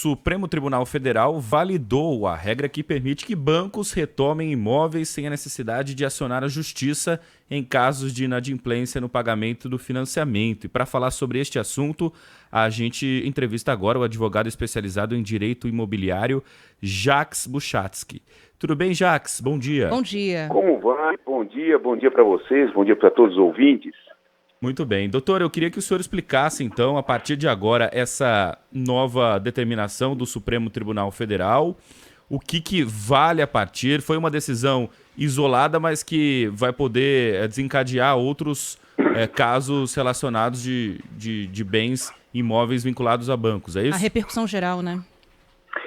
Supremo Tribunal Federal validou a regra que permite que bancos retomem imóveis sem a necessidade de acionar a justiça em casos de inadimplência no pagamento do financiamento. E para falar sobre este assunto, a gente entrevista agora o advogado especializado em direito imobiliário, Jacques Buchatsky. Tudo bem, Jacques? Bom dia. Bom dia. Como vai? Bom dia para vocês, bom dia para todos os ouvintes. Muito bem. Doutor, eu queria que o senhor explicasse, então, a partir de agora, essa nova determinação do Supremo Tribunal Federal, o que vale a partir. Foi uma decisão isolada, mas que vai poder desencadear outros casos relacionados de bens imóveis vinculados a bancos, é A isso? repercussão geral, né?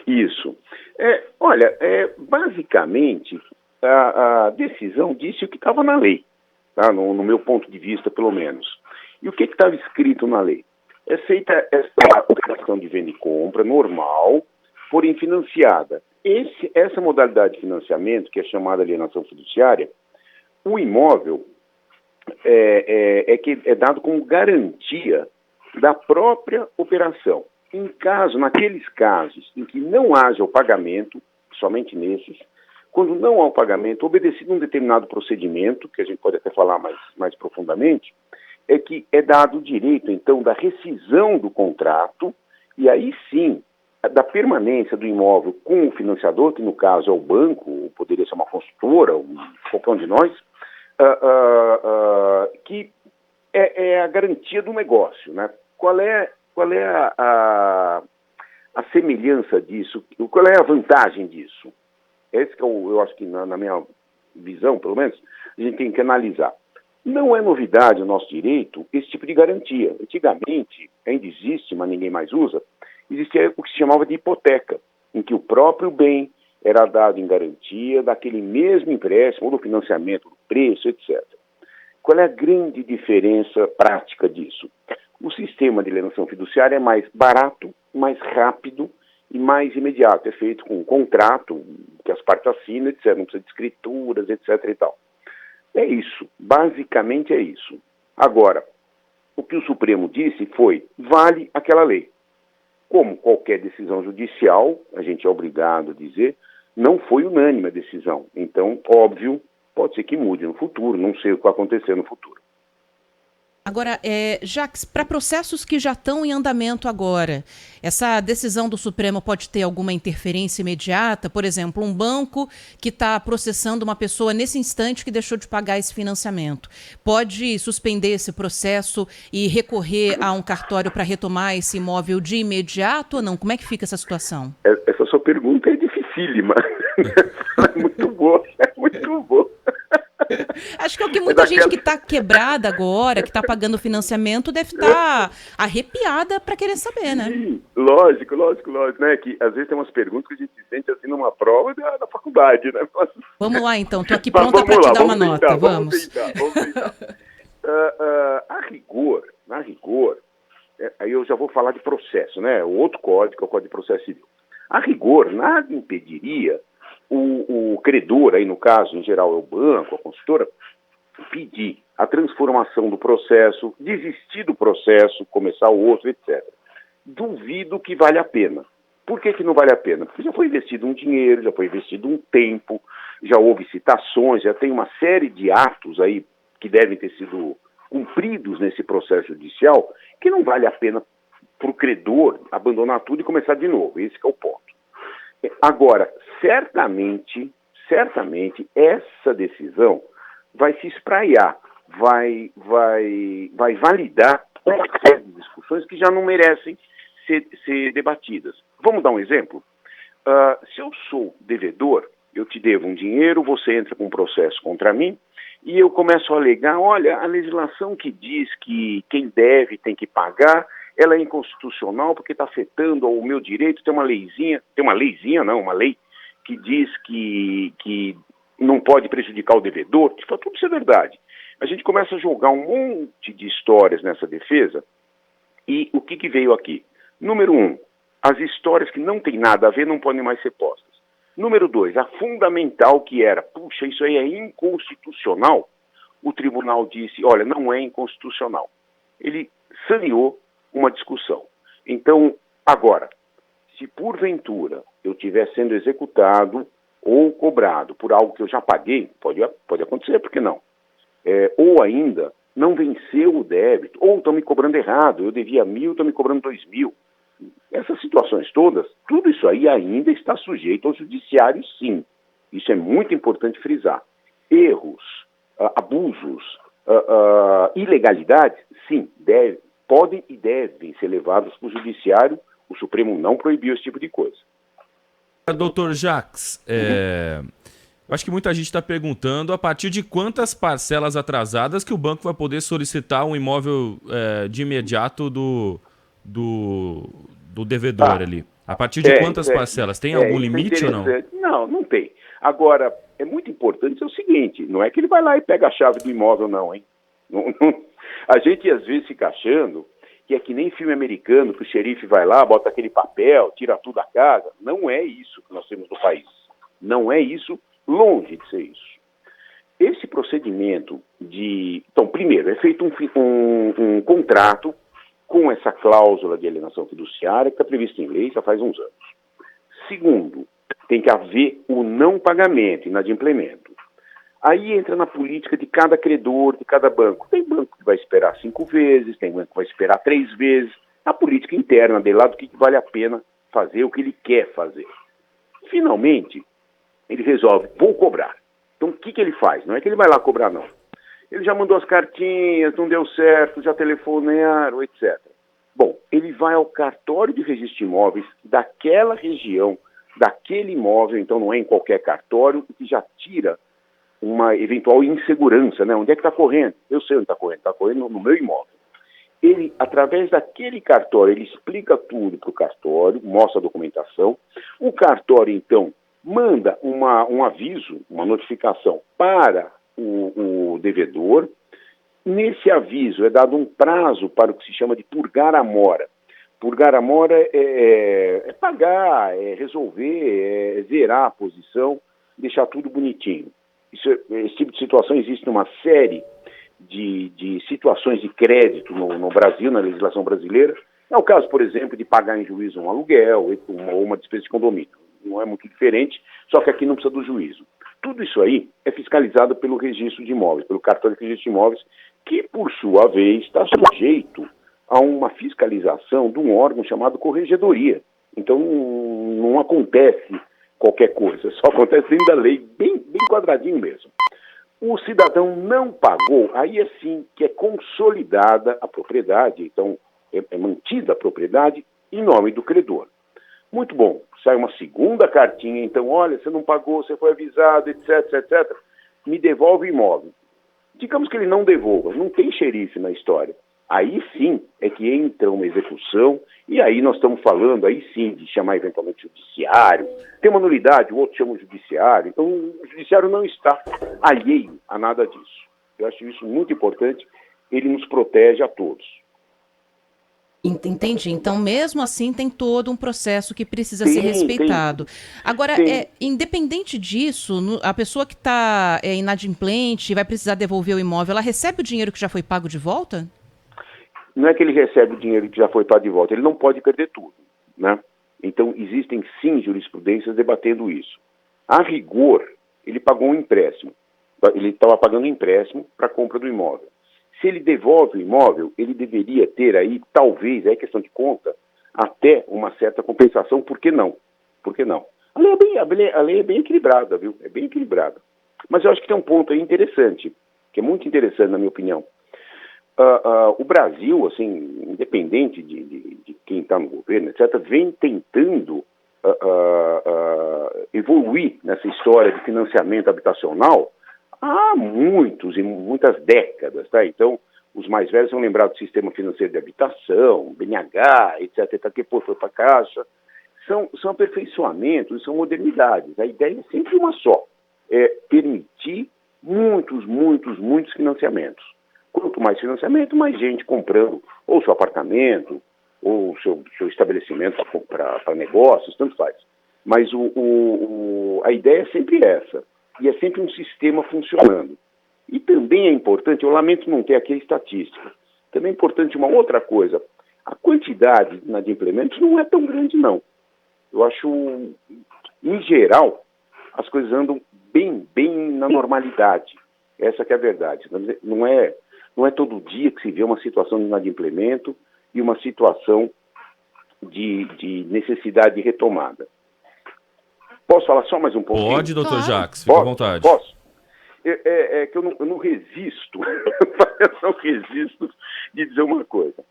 Isso. Basicamente, a decisão disse o que estava na lei, tá? No meu ponto de vista, pelo menos. E o que estava escrito na lei? É feita essa operação de venda e compra normal, porém financiada. Essa modalidade de financiamento, que é chamada alienação fiduciária, o imóvel é dado como garantia da própria operação. Naqueles casos em que não haja o pagamento, somente nesses, quando não há o pagamento, obedecido um determinado procedimento, que a gente pode até falar mais profundamente, é que é dado o direito, então, da rescisão do contrato, e aí sim, da permanência do imóvel com o financiador, que no caso é o banco, ou poderia ser uma construtora, ou qualquer um de nós, que é a garantia do negócio, né? Qual é a semelhança disso? Qual é a vantagem disso? Esse que eu acho que, na minha visão, pelo menos, a gente tem que analisar. Não é novidade no nosso direito esse tipo de garantia. Antigamente, ainda existe, mas ninguém mais usa, existia o que se chamava de hipoteca, em que o próprio bem era dado em garantia daquele mesmo empréstimo, ou do financiamento, do preço, etc. Qual é a grande diferença prática disso? O sistema de alienação fiduciária é mais barato, mais rápido e mais imediato. É feito com um contrato que as partes assinam, etc. Não precisa de escrituras, etc. e tal. É isso. Basicamente é isso. Agora, o que o Supremo disse foi, vale aquela lei. Como qualquer decisão judicial, a gente é obrigado a dizer, não foi unânime a decisão. Então, óbvio, pode ser que mude no futuro, não sei o que vai acontecer no futuro. Agora, Jacques, para processos que já estão em andamento agora, essa decisão do Supremo pode ter alguma interferência imediata? Por exemplo, um banco que está processando uma pessoa nesse instante que deixou de pagar esse financiamento. Pode suspender esse processo e recorrer a um cartório para retomar esse imóvel de imediato ou não? Como é que fica essa situação? Essa sua pergunta é dificílima. É muito boa, é muito boa. Acho que é o que muita gente que está quebrada agora, que está pagando financiamento, deve estar arrepiada para querer saber, né? Sim, lógico, né? Que às vezes tem umas perguntas que a gente sente assim numa prova da faculdade, né? Vamos lá, então. Estou aqui pronta para te dar uma nota. Vamos. Vamos tentar. Na rigor, aí eu já vou falar de processo, né? O outro código, que é o Código de Processo Civil. A rigor, nada impediria o credor, aí no caso, em geral, é o banco, a consultora, pedir a transformação do processo, desistir do processo, começar o outro, etc. Duvido que vale a pena. Por que não vale a pena? Porque já foi investido um dinheiro, já foi investido um tempo, já houve citações, já tem uma série de atos aí que devem ter sido cumpridos nesse processo judicial, que não vale a pena para o credor abandonar tudo e começar de novo. Esse que é o ponto. Agora, certamente, essa decisão vai se espraiar, vai validar uma série de discussões que já não merecem ser debatidas. Vamos dar um exemplo? Se eu sou devedor, eu te devo um dinheiro, você entra com um processo contra mim, e eu começo a alegar, olha, a legislação que diz que quem deve tem que pagar, ela é inconstitucional porque está afetando o meu direito, uma lei que diz que não pode prejudicar o devedor, isso tudo isso é verdade. A gente começa a jogar um monte de histórias nessa defesa, e o que veio aqui? Número 1, as histórias que não têm nada a ver não podem mais ser postas. Número 2, a fundamental que era, puxa, isso aí é inconstitucional, o tribunal disse, olha, não é inconstitucional. Ele saneou uma discussão. Então, agora, se porventura eu estiver sendo executado ou cobrado por algo que eu já paguei, pode acontecer, por que não? Ou ainda não venceu o débito, ou estão me cobrando errado, eu devia 1.000, estão me cobrando 2.000. Essas situações todas, tudo isso aí ainda está sujeito ao judiciário, sim. Isso é muito importante frisar. Erros, abusos, ilegalidades, sim, podem e devem ser levados para o judiciário. O Supremo não proibiu esse tipo de coisa. Doutor Jacques, eu acho que muita gente está perguntando a partir de quantas parcelas atrasadas que o banco vai poder solicitar um imóvel de imediato do devedor ali. A partir de quantas parcelas? Tem algum limite ou não? Não tem. Agora, é muito importante o seguinte, não é que ele vai lá e pega a chave do imóvel, não, hein? A gente às vezes fica achando que é que nem filme americano, que o xerife vai lá, bota aquele papel, tira tudo da casa. Não é isso que nós temos no país. Não é isso, longe de ser isso. Esse procedimento Então, primeiro, é feito um contrato com essa cláusula de alienação fiduciária que está prevista em lei já faz uns anos. Segundo, tem que haver o não pagamento, inadimplemento. Aí entra na política de cada credor, de cada banco. Tem banco que vai esperar 5 vezes, tem banco que vai esperar 3 vezes. A política interna dele lá do que vale a pena fazer, o que ele quer fazer. Finalmente, ele resolve, vou cobrar. Então, o que ele faz? Não é que ele vai lá cobrar, não. Ele já mandou as cartinhas, não deu certo, já telefonaram, etc. Bom, ele vai ao cartório de registro de imóveis daquela região, daquele imóvel, então não é em qualquer cartório, que já tira uma eventual insegurança, né? Onde é que está correndo? Eu sei onde está correndo no meu imóvel. Ele, através daquele cartório, ele explica tudo para o cartório, mostra a documentação. O cartório, então, manda um aviso, uma notificação para o devedor. Nesse aviso é dado um prazo para o que se chama de purgar a mora. Purgar a mora é pagar, é resolver, é zerar a posição, deixar tudo bonitinho. Esse tipo de situação existe numa série de situações de crédito no Brasil, na legislação brasileira. É o caso, por exemplo, de pagar em juízo um aluguel ou uma despesa de condomínio. Não é muito diferente, só que aqui não precisa do juízo. Tudo isso aí é fiscalizado pelo registro de imóveis, pelo cartório de registro de imóveis, que, por sua vez, está sujeito a uma fiscalização de um órgão chamado corregedoria. Então, não acontece qualquer coisa, só acontece dentro da lei, bem quadradinho mesmo. O cidadão não pagou, aí é sim que é consolidada a propriedade, então é mantida a propriedade em nome do credor. Muito bom, sai uma segunda cartinha, então, olha, você não pagou, você foi avisado, etc, etc, me devolve o imóvel. Digamos que ele não devolva, não tem xerife na história. Aí sim é que entra uma execução, e aí nós estamos falando, aí sim, de chamar eventualmente o judiciário. Tem uma nulidade, o outro chama o judiciário. Então, o judiciário não está alheio a nada disso. Eu acho isso muito importante, ele nos protege a todos. Entendi. Então, mesmo assim, tem todo um processo que precisa ser respeitado. Agora, independente disso, a pessoa que está inadimplente e vai precisar devolver o imóvel, ela recebe o dinheiro que já foi pago de volta? Não é que ele recebe o dinheiro que já foi pago de volta, ele não pode perder tudo, né? Então, existem sim jurisprudências debatendo isso. A rigor, ele pagou um empréstimo. Ele estava pagando um empréstimo para a compra do imóvel. Se ele devolve o imóvel, ele deveria ter aí, talvez, é questão de conta, até uma certa compensação. Por que não? Por que não? A lei é bem equilibrada, viu? É bem equilibrada. Mas eu acho que tem um ponto aí interessante, que é muito interessante, na minha opinião. O Brasil, assim, independente de quem está no governo, etc., vem tentando evoluir nessa história de financiamento habitacional há muitas décadas, tá? Então, os mais velhos vão lembrar do Sistema Financeiro de Habitação, BNH, etc., que depois foi para a Caixa. São aperfeiçoamentos, são modernidades. A ideia é sempre uma só, é permitir muitos financiamentos. Quanto mais financiamento, mais gente comprando ou seu apartamento, ou seu estabelecimento para negócios, tanto faz. Mas a ideia é sempre essa. E é sempre um sistema funcionando. E também é importante, eu lamento não ter aqui a estatística, também é importante uma outra coisa. A quantidade de inadimplementos não é tão grande, não. Eu acho, em geral, as coisas andam bem na normalidade. Essa que é a verdade. Não é todo dia que se vê uma situação de inadimplemento e uma situação de necessidade de retomada. Posso falar só mais um pouquinho? Pode, doutor Claro. Jacques, fica à vontade. Posso? É que eu não resisto, eu não resisto de dizer uma coisa.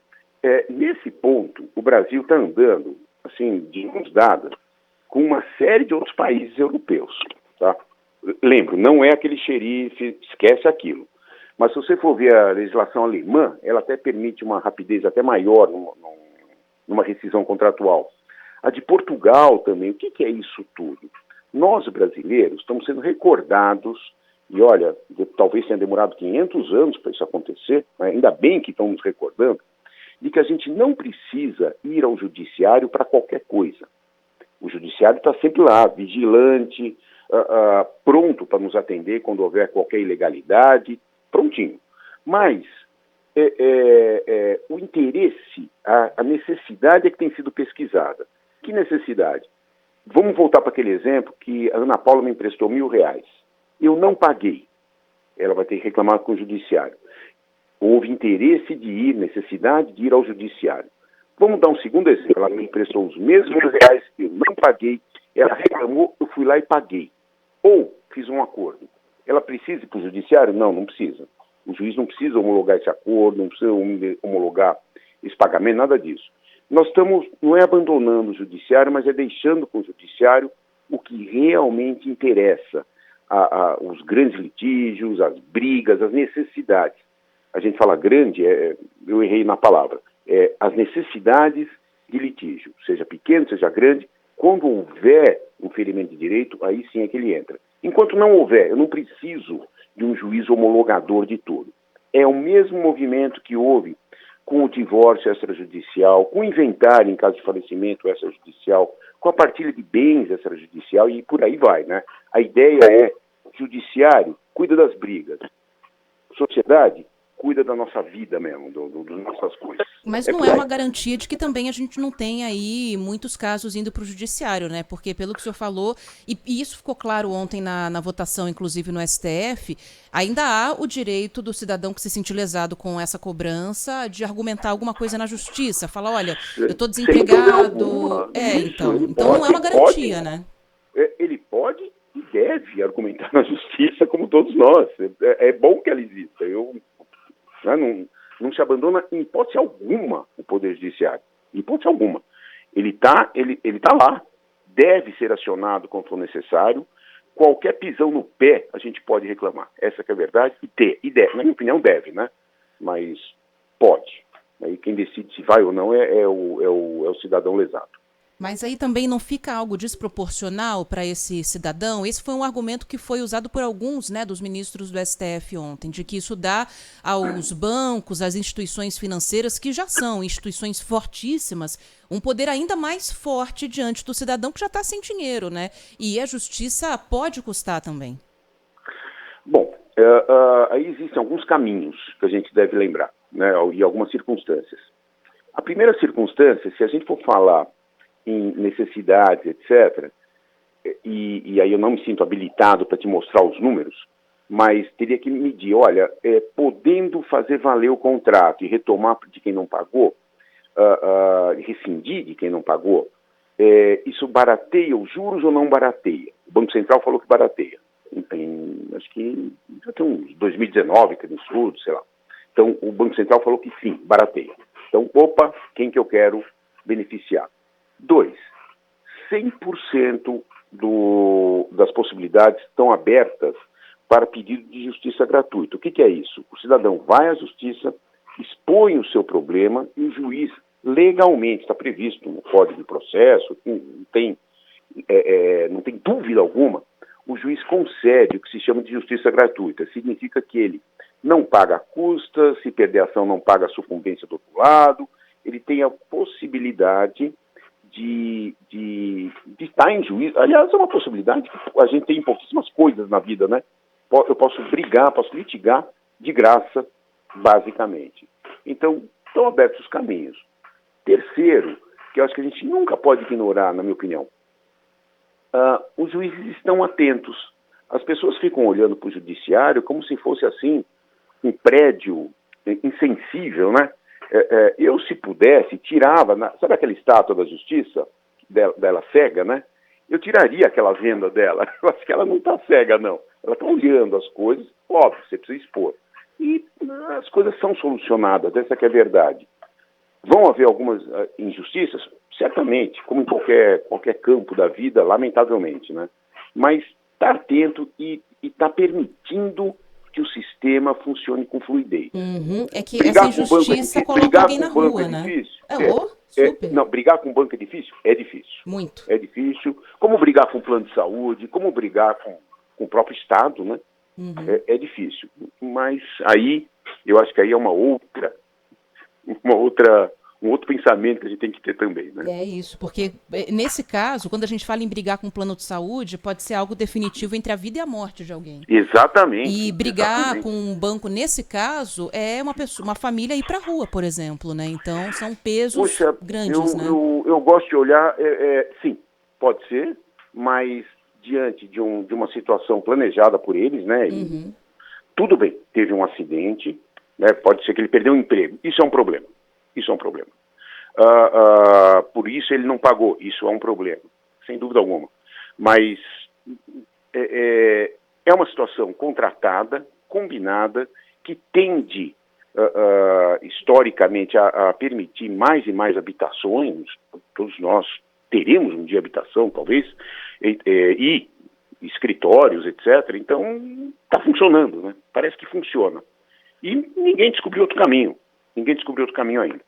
Nesse ponto, o Brasil está andando, assim, de mãos dadas, com uma série de outros países europeus. Tá? Lembro, não é aquele xerife, esquece aquilo. Mas se você for ver a legislação alemã, ela até permite uma rapidez até maior numa rescisão contratual. A de Portugal também, o que é isso tudo? Nós, brasileiros, estamos sendo recordados, e olha, talvez tenha demorado 500 anos para isso acontecer, mas ainda bem que estão nos recordando, de que a gente não precisa ir ao judiciário para qualquer coisa. O judiciário está sempre lá, vigilante, pronto para nos atender quando houver qualquer ilegalidade, prontinho. Mas o interesse, a necessidade é que tem sido pesquisada. Que necessidade? Vamos voltar para aquele exemplo que a Ana Paula me emprestou R$1.000. Eu não paguei. Ela vai ter que reclamar com o judiciário. Houve interesse de ir, necessidade de ir ao judiciário. Vamos dar um segundo exemplo. Ela me emprestou os mesmos R$1.000, eu não paguei. Ela reclamou, eu fui lá e paguei. Ou fiz um acordo. Ela precisa ir para o judiciário? Não, não precisa. O juiz não precisa homologar esse acordo, não precisa homologar esse pagamento, nada disso. Nós estamos, não é abandonando o judiciário, mas é deixando com o judiciário o que realmente interessa. Os grandes litígios, as brigas, as necessidades. A gente fala grande, eu errei na palavra. As necessidades de litígio, seja pequeno, seja grande, quando houver um ferimento de direito, aí sim é que ele entra. Enquanto não houver, eu não preciso de um juiz homologador de tudo. É o mesmo movimento que houve com o divórcio extrajudicial, com o inventário em caso de falecimento extrajudicial, com a partilha de bens extrajudicial e por aí vai, né? A ideia é, judiciário cuida das brigas, sociedade cuida da nossa vida mesmo, das nossas coisas. Mas não é uma garantia de que também a gente não tem aí muitos casos indo para o judiciário, né? Porque pelo que o senhor falou, e isso ficou claro ontem na votação, inclusive no STF, ainda há o direito do cidadão que se sentir lesado com essa cobrança de argumentar alguma coisa na justiça. Falar, olha, eu estou desempregado. Então não é uma garantia, né? Ele pode e deve argumentar na justiça como todos nós. É bom que ela exista. Não se abandona em hipótese alguma o Poder Judiciário. Em hipótese alguma. Ele está lá. Deve ser acionado quando for necessário. Qualquer pisão no pé a gente pode reclamar. Essa que é a verdade. E deve. Na minha opinião, deve, né? Mas pode. Aí quem decide se vai ou não é o cidadão lesado. Mas aí também não fica algo desproporcional para esse cidadão? Esse foi um argumento que foi usado por alguns, né, dos ministros do STF ontem, de que isso dá aos bancos, às instituições financeiras, que já são instituições fortíssimas, um poder ainda mais forte diante do cidadão que já está sem dinheiro, né? E a justiça pode custar também. Bom, aí existem alguns caminhos que a gente deve lembrar, né, e algumas circunstâncias. A primeira circunstância, se a gente for falar em necessidades, etc., e aí eu não me sinto habilitado para te mostrar os números, mas teria que medir, olha, podendo fazer valer o contrato e retomar de quem não pagou, rescindir de quem não pagou, isso barateia os juros ou não barateia? O Banco Central falou que barateia. Acho que já tem uns 2019 que é um estudo, sei lá. Então, o Banco Central falou que sim, barateia. Então, quem que eu quero beneficiar? 2, 100% das possibilidades estão abertas para pedido de justiça gratuita. O que é isso? O cidadão vai à justiça, expõe o seu problema e o juiz, legalmente, está previsto no Código de Processo, não tem dúvida alguma, o juiz concede o que se chama de justiça gratuita. Significa que ele não paga a custa, se perder a ação não paga a sucumbência do outro lado, ele tem a possibilidade de estar em juízo. Aliás, é uma possibilidade que a gente tem em pouquíssimas coisas na vida, né? Eu posso brigar, posso litigar de graça, basicamente. Então, estão abertos os caminhos. Terceiro, que eu acho que a gente nunca pode ignorar, na minha opinião. Os juízes estão atentos. As pessoas ficam olhando para o judiciário como se fosse, assim, um prédio insensível, né? Eu, se pudesse, tirava... Sabe aquela estátua da justiça, dela cega, né? Eu tiraria aquela venda dela. Eu acho que ela não está cega, não. Ela está olhando as coisas. Óbvio, você precisa expor. E as coisas são solucionadas, essa que é a verdade. Vão haver algumas injustiças? Certamente, como em qualquer campo da vida, lamentavelmente, né? Mas está atento e está permitindo que o sistema funcione com fluidez. Uhum. É que Brigar essa injustiça coloca alguém na rua, né? Não, brigar com o banco é difícil? É difícil. Muito. É difícil. Como brigar com o plano de saúde, como brigar com o próprio Estado, né? Uhum. É difícil. Mas aí, eu acho que aí é um outro pensamento que a gente tem que ter também, né? É isso, porque nesse caso, quando a gente fala em brigar com o plano de saúde, pode ser algo definitivo entre a vida e a morte de alguém. Exatamente. E brigar exatamente. com um banco, nesse caso, é uma família ir para a rua, por exemplo, né? Então, são pesos grandes, né? Eu gosto de olhar, sim, pode ser, mas diante de uma situação planejada por eles, né? Uhum. Tudo bem, teve um acidente, né? Pode ser que ele perdeu o emprego. Isso é um problema. Por isso ele não pagou. Isso é um problema, sem dúvida alguma. Mas é uma situação contratada, combinada, que tende, historicamente, a permitir mais e mais habitações. Todos nós teremos um dia habitação, talvez, e escritórios, etc. Então, está funcionando, né? Parece que funciona. E ninguém descobriu outro caminho. Ainda.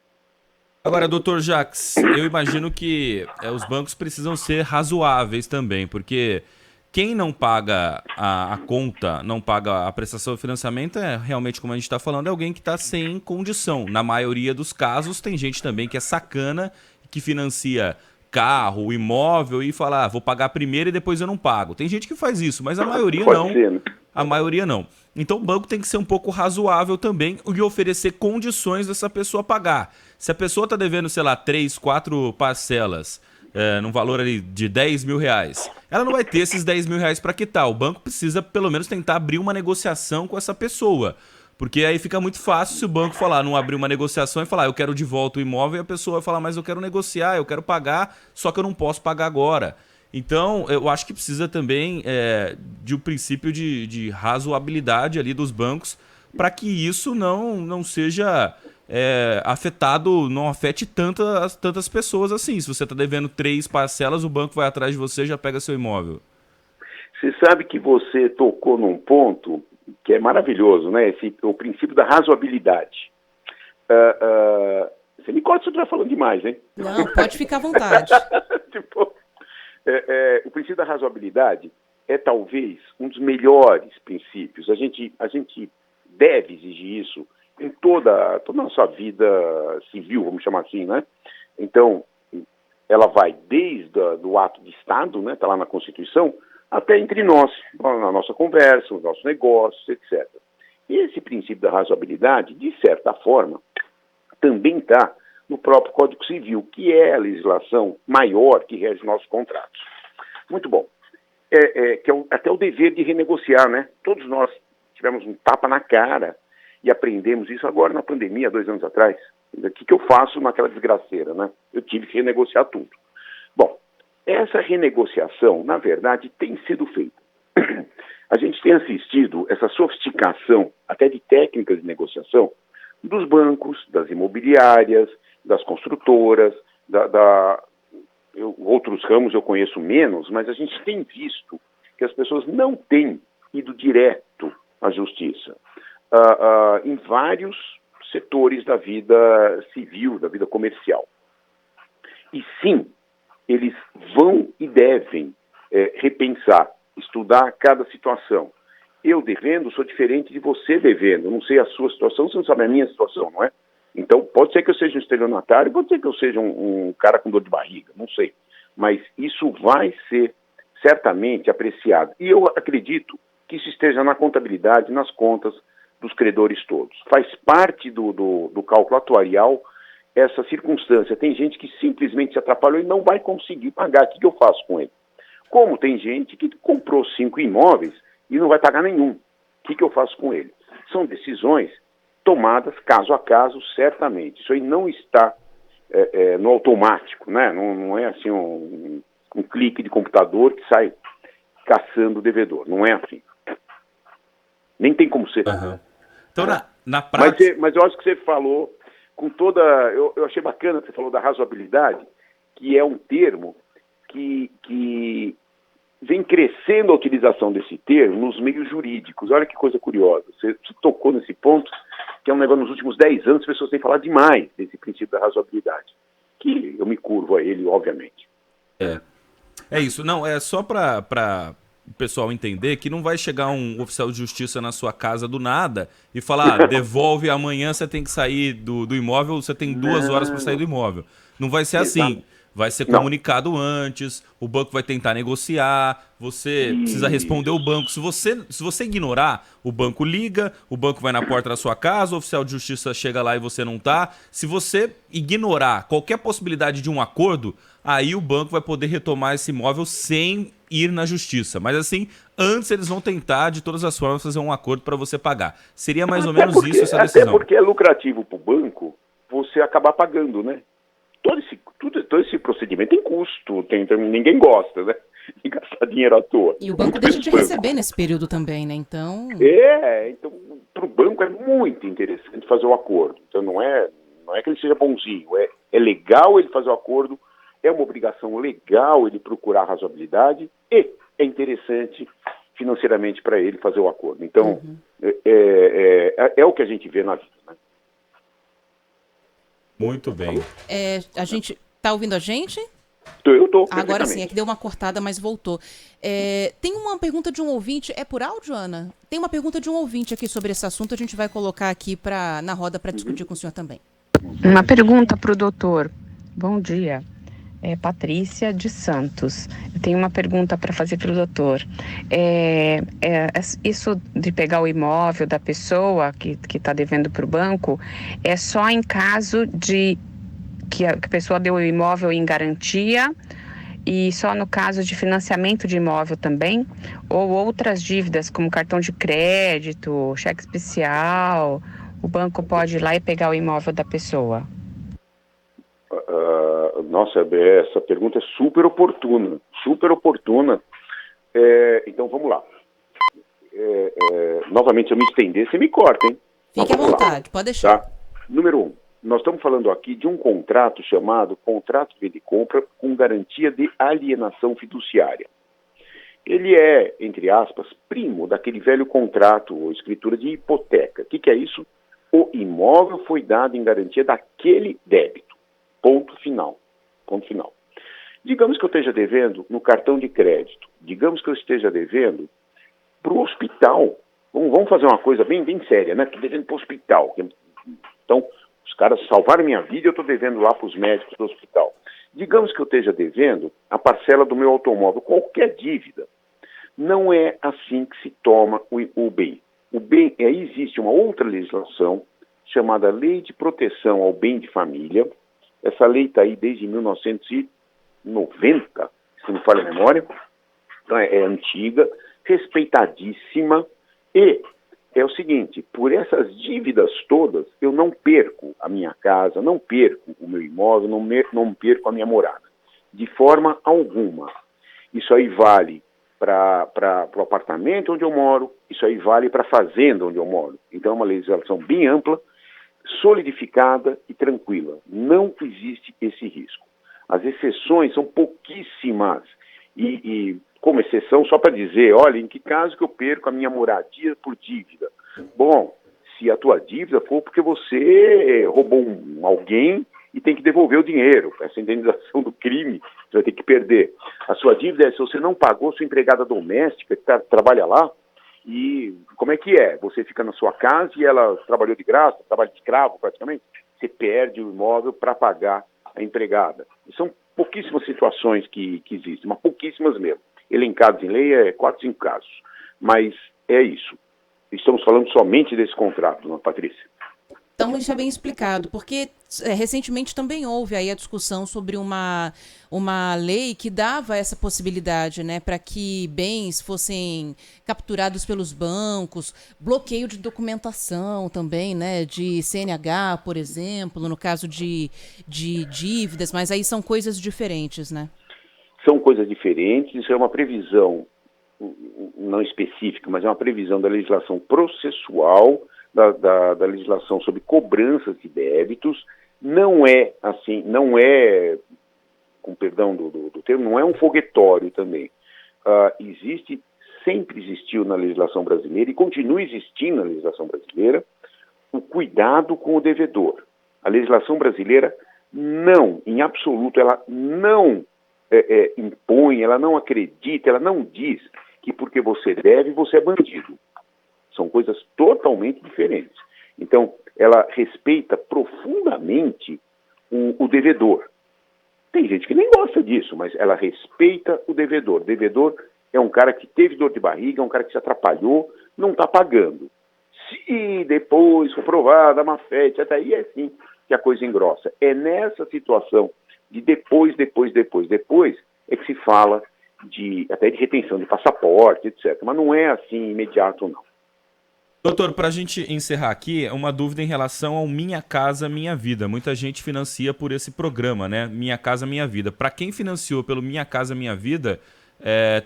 Agora, doutor Jacques, eu imagino que os bancos precisam ser razoáveis também, porque quem não paga a conta, não paga a prestação de financiamento, realmente, como a gente está falando, é alguém que está sem condição. Na maioria dos casos, tem gente também que é sacana, que financia carro, imóvel e fala, vou pagar primeiro e depois eu não pago. Tem gente que faz isso, mas a maioria não. Pode ser, né? A maioria não. Então o banco tem que ser um pouco razoável também e oferecer condições dessa pessoa pagar. Se a pessoa está devendo, sei lá, 3, 4 parcelas, num valor ali de 10 mil reais, ela não vai ter esses 10 mil reais para quitar. O banco precisa pelo menos tentar abrir uma negociação com essa pessoa. Porque aí fica muito fácil se o banco falar, não abrir uma negociação e falar, eu quero de volta o imóvel, e a pessoa vai falar, mas eu quero negociar, eu quero pagar, só que eu não posso pagar agora. Então, eu acho que precisa também de um princípio de razoabilidade ali dos bancos para que isso não seja afetado, não afete tantas pessoas assim. Se você está devendo 3 parcelas, o banco vai atrás de você e já pega seu imóvel. Você sabe que você tocou num ponto que é maravilhoso, né? O princípio da razoabilidade. Você me corta se eu estiver falando demais, hein? Não, pode ficar à vontade. O princípio da razoabilidade é talvez um dos melhores princípios. A gente deve exigir isso em toda a nossa vida civil, vamos chamar assim, né? Então, ela vai desde o ato de Estado, né? Está lá na Constituição, até entre nós, na nossa conversa, nos nossos negócios, etc. E esse princípio da razoabilidade, de certa forma, também está no próprio Código Civil, que é a legislação maior que rege nossos contratos. Muito bom. Que é até o dever de renegociar, né? Todos nós tivemos um tapa na cara e aprendemos isso agora na pandemia, 2 anos atrás. O que eu faço naquela desgraceira, né? Eu tive que renegociar tudo. Bom, essa renegociação, na verdade, tem sido feita. A gente tem assistido essa sofisticação, até de técnicas de negociação, dos bancos, das imobiliárias, das construtoras, outros ramos eu conheço menos, mas a gente tem visto que as pessoas não têm ido direto à justiça em vários setores da vida civil, da vida comercial. E sim, eles vão e devem repensar, estudar cada situação. Eu devendo, sou diferente de você devendo. Eu não sei a sua situação, você não sabe a minha situação, não é? Então, pode ser que eu seja um estelionatário, pode ser que eu seja um cara com dor de barriga, não sei. Mas isso vai ser certamente apreciado. E eu acredito que isso esteja na contabilidade, nas contas dos credores todos. Faz parte do cálculo atuarial essa circunstância. Tem gente que simplesmente se atrapalhou e não vai conseguir pagar. O que eu faço com ele? Como tem gente que comprou 5 imóveis e não vai pagar nenhum. O que eu faço com ele? São decisões tomadas caso a caso, certamente. Isso aí não está no automático, né? Não é assim um clique de computador que sai caçando o devedor. Não é assim. Nem tem como ser. Uhum. Então, na prática... Mas eu acho que você falou com toda... Eu achei bacana que você falou da razoabilidade, que é um termo que vem crescendo a utilização desse termo nos meios jurídicos. Olha que coisa curiosa. Você tocou nesse ponto, que é um negócio nos últimos 10 anos, as pessoas têm falado demais desse princípio da razoabilidade. Que eu me curvo a ele, obviamente. É isso. Não, é só para o pessoal entender que não vai chegar um oficial de justiça na sua casa do nada e falar, devolve, amanhã você tem que sair do imóvel, você tem 2 horas para sair do imóvel. Não vai ser assim. Vai ser comunicado antes, o banco vai tentar negociar, você precisa responder o banco. Se você ignorar, o banco liga, o banco vai na porta da sua casa, o oficial de justiça chega lá e você não tá. Se você ignorar qualquer possibilidade de um acordo, aí o banco vai poder retomar esse imóvel sem ir na justiça. Mas assim, antes eles vão tentar, de todas as formas, fazer um acordo para você pagar. Seria mais ou menos isso essa decisão. Até porque é lucrativo para o banco você acabar pagando, né? Todo esse procedimento tem custo, ninguém gosta, né? De gastar dinheiro à toa. E o banco deixa de receber nesse período também, né? Então Para o banco é muito interessante fazer o acordo. Então não é que ele seja bonzinho, é legal ele fazer o acordo, é uma obrigação legal ele procurar razoabilidade e é interessante financeiramente para ele fazer o acordo. Então, é o que a gente vê na vida, né? Muito bem. A gente tá ouvindo a gente? Eu tô. Agora sim, é que deu uma cortada, mas voltou. Tem uma pergunta de um ouvinte. É por áudio, Ana? Tem uma pergunta de um ouvinte aqui sobre esse assunto. A gente vai colocar aqui na roda para discutir com o senhor também. Uma pergunta para o doutor. Bom dia. É Patrícia de Santos. Eu tenho uma pergunta para fazer para o doutor. Isso de pegar o imóvel da pessoa que está devendo para o banco é só em caso de que a pessoa deu o imóvel em garantia e só no caso de financiamento de imóvel também? Ou outras dívidas como cartão de crédito, cheque especial, o banco pode ir lá e pegar o imóvel da pessoa? Nossa, essa pergunta é super oportuna. Então, vamos lá. Novamente, se eu me estender, você me corta, hein? Fique à vontade, pode deixar. Tá? Número 1. Nós estamos falando aqui de um contrato chamado Contrato de Venda e Compra com garantia de alienação fiduciária. Ele é, entre aspas, primo daquele velho contrato ou escritura de hipoteca. O que é isso? O imóvel foi dado em garantia daquele débito. Ponto final. Digamos que eu esteja devendo no cartão de crédito. Digamos que eu esteja devendo para o hospital. Vamos fazer uma coisa bem séria, né? Estou devendo para o hospital. Então, os caras salvaram minha vida e eu estou devendo lá para os médicos do hospital. Digamos que eu esteja devendo a parcela do meu automóvel, qualquer dívida. Não é assim que se toma o bem. O bem, existe uma outra legislação chamada Lei de Proteção ao Bem de Família. Essa lei está aí desde 1990, se não me falha a memória. Então é antiga, respeitadíssima. E é o seguinte, por essas dívidas todas, eu não perco a minha casa, não perco o meu imóvel, não perco a minha morada. De forma alguma. Isso aí vale para o apartamento onde eu moro, isso aí vale para a fazenda onde eu moro. Então é uma legislação bem ampla, solidificada e tranquila. Não existe esse risco. As exceções são pouquíssimas. E como exceção, só para dizer, olha, em que caso que eu perco a minha moradia por dívida? Bom, se a tua dívida for porque você roubou alguém e tem que devolver o dinheiro. Essa indenização do crime, você vai ter que perder. A sua dívida é se você não pagou sua empregada doméstica que trabalha lá. E como é que é? Você fica na sua casa e ela trabalhou de graça, trabalha de escravo praticamente, você perde o imóvel para pagar a empregada. E são pouquíssimas situações que existem, mas pouquíssimas mesmo. Elencados em lei 4, 5 casos. Mas é isso. Estamos falando somente desse contrato, dona Patrícia. Então, isso é bem explicado, porque recentemente também houve aí a discussão sobre uma lei que dava essa possibilidade, né, para que bens fossem capturados pelos bancos, bloqueio de documentação também, né, de CNH, por exemplo, no caso de dívidas, mas aí são coisas diferentes, né? São coisas diferentes, isso é uma previsão não específica, mas é uma previsão da legislação processual, da legislação sobre cobranças de débitos. Não é assim, não é, com perdão do termo, não é um foguetório também. Sempre existiu na legislação brasileira e continua existindo na legislação brasileira o cuidado com o devedor. A legislação brasileira não, em absoluto, ela não impõe, ela não acredita, ela não diz que porque você deve, você é bandido. São coisas totalmente diferentes. Então, ela respeita profundamente o devedor. Tem gente que nem gosta disso, mas ela respeita o devedor. O devedor é um cara que teve dor de barriga, é um cara que se atrapalhou, não está pagando. Se depois for provada a má-fé, etc., aí é sim que a coisa engrossa. É nessa situação de depois é que se fala até de retenção de passaporte, etc. Mas não é assim imediato, não. Doutor, para a gente encerrar aqui, uma dúvida em relação ao Minha Casa Minha Vida. Muita gente financia por esse programa, né? Minha Casa Minha Vida. Para quem financiou pelo Minha Casa Minha Vida,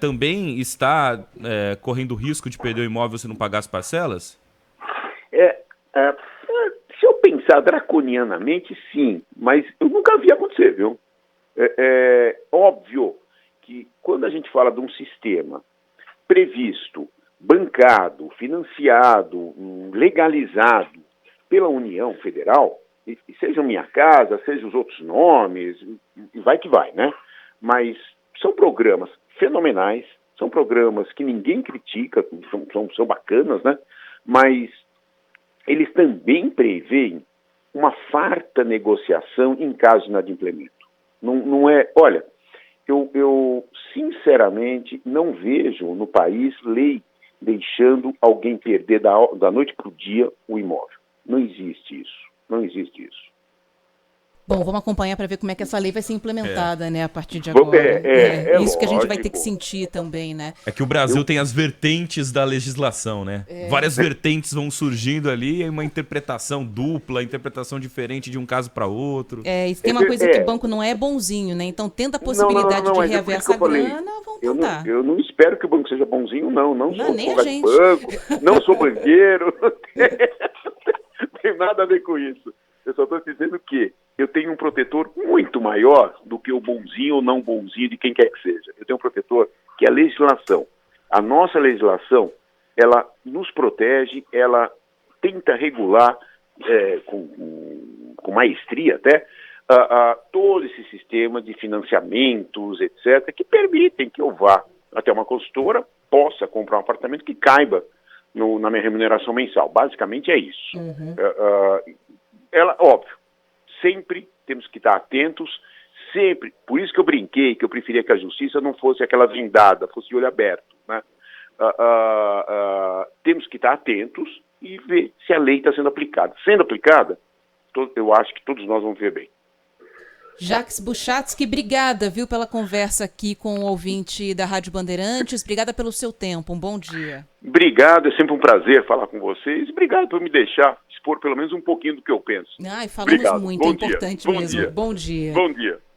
também está correndo o risco de perder o imóvel se não pagar as parcelas? Se eu pensar draconianamente, sim, mas eu nunca vi acontecer, viu? É óbvio que quando a gente fala de um sistema previsto, bancado, financiado, legalizado pela União Federal, e seja Minha Casa, seja os outros nomes, e vai que vai, né? Mas são programas fenomenais, são programas que ninguém critica, são bacanas, né? Mas eles também preveem uma farta negociação em caso de inadimplemento. Não é... Olha, eu sinceramente não vejo no país lei deixando alguém perder da noite para o dia o imóvel. Não existe isso. Não existe isso. Bom, vamos acompanhar para ver como é que essa lei vai ser implementada, né, a partir de agora. Isso lógico. Que a gente vai ter que sentir também, né? É que o Brasil tem as vertentes da legislação, né? Várias vertentes vão surgindo ali, e uma interpretação dupla, interpretação diferente de um caso para outro. E tem uma coisa que o banco não é bonzinho, né? Então, tendo a possibilidade de reaver essa grana, vão tentar. Eu não espero que o banco seja bonzinho, não sou nem a gente. Banco, não sou banqueiro, não tem nada a ver com isso. Eu só estou dizendo que eu tenho um protetor muito maior do que o bonzinho ou não bonzinho de quem quer que seja. Eu tenho um protetor que é a legislação. A nossa legislação, ela nos protege, ela tenta regular com maestria até todo esse sistema de financiamentos, etc., que permitem que eu vá até uma consultora, possa comprar um apartamento que caiba na minha remuneração mensal. Basicamente é isso. Óbvio, sempre temos que estar atentos, sempre. Por isso que eu brinquei que eu preferia que a justiça não fosse aquela vendada, fosse de olho aberto, né? Temos que estar atentos e ver se a lei está sendo aplicada. Sendo aplicada, eu acho que todos nós vamos ver bem. Jacques Buchatsky, obrigada, viu, pela conversa aqui com o ouvinte da Rádio Bandeirantes. Obrigada pelo seu tempo. Um bom dia. Obrigado, é sempre um prazer falar com vocês. Obrigado por me deixar expor pelo menos um pouquinho do que eu penso. Falamos muito, é importante mesmo. Bom dia. Bom dia.